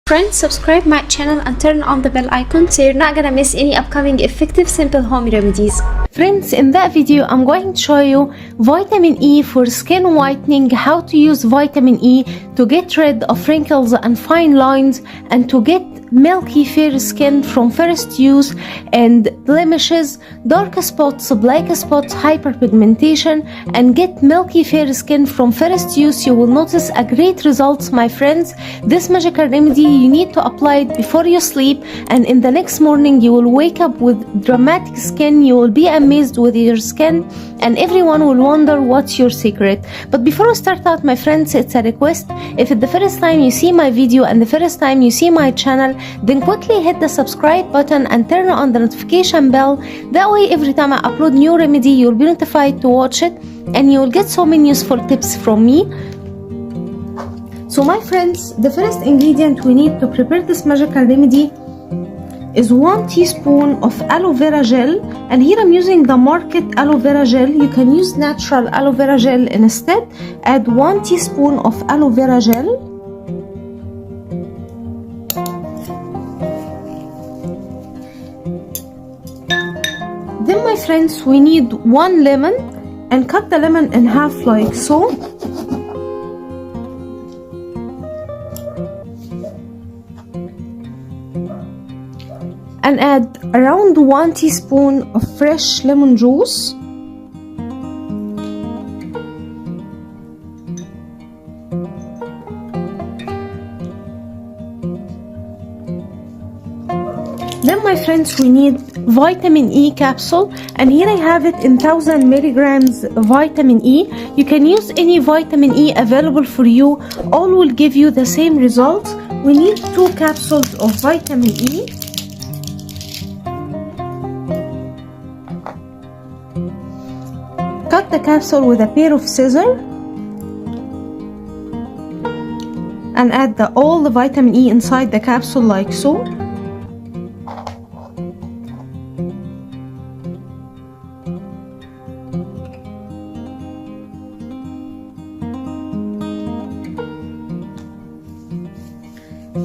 Friends, subscribe my channel and turn on the bell icon so you're not gonna miss any upcoming effective simple home remedies. Friends, in that video I'm going to show you vitamin E for skin whitening, how to use vitamin E to get rid of wrinkles and fine lines and to get milky fair skin from first use and blemishes, dark spots, black spots, hyperpigmentation, and get milky fair skin from first use. You will notice a great results, my friends. This magical remedy you need to apply it before you sleep, and in the next morning you will wake up with dramatic skin. You will be amazed with your skin and everyone will wonder what's your secret. But before we start out, my friends, it's a request. If it's the first time you see my video and the first time you see my channel, then quickly hit the subscribe button and turn on the notification bell. That way every time I upload new remedy you'll be notified to watch it and you will get so many useful tips from me. So my friends, the first ingredient we need to prepare this magical remedy is 1 teaspoon of aloe vera gel, and here I'm using the market aloe vera gel. You can use natural aloe vera gel instead. Add 1 teaspoon of aloe vera gel. Then my friends, we need 1 lemon, and cut the lemon in half like so. And add around 1 teaspoon of fresh lemon juice. Then my friends, we need vitamin E capsule, and here I have it in 1000 milligrams vitamin E. You can use any vitamin E available for you, all will give you the same results. We need 2 capsules of vitamin E. Cut the capsule with a pair of scissors and add all the vitamin E inside the capsule like so.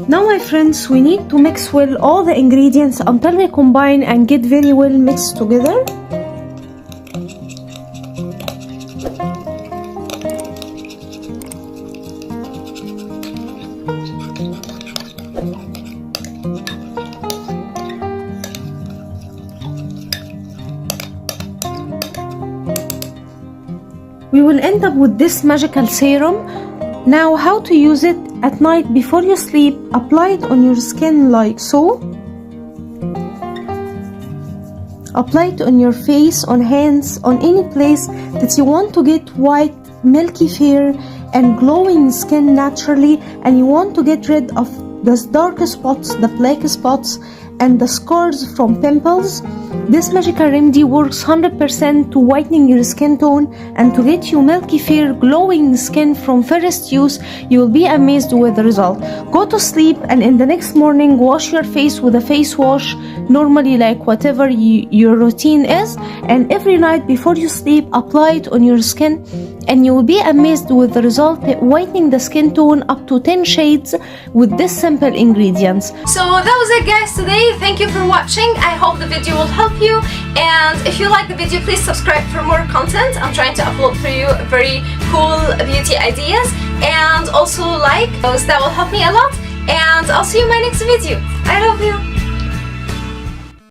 Now my friends, we need to mix well all the ingredients until they combine and get very well mixed together. We will end up with this magical serum. Now how to use it at night before you sleep. Apply it on your skin like so. Apply it on your face, on hands, on any place that you want to get white, milky fair and glowing skin naturally, and you want to get rid of the dark spots, the black spots and the scars from pimples. This magical remedy works 100% to whitening your skin tone and to get you milky fair glowing skin from first use. You will be amazed with the result. Go to sleep and in the next morning wash your face with a face wash, normally like whatever your routine is, and every night before you sleep apply it on your skin and you will be amazed with the result, whitening the skin tone up to 10 shades with this simple ingredients. So that was it guys today. Thank you for watching. I hope the video will help you, and if you like the video please subscribe for more content. I'm trying to upload for you very cool beauty ideas, and also like those, that will help me a lot, and I'll see you in my next video. I love you.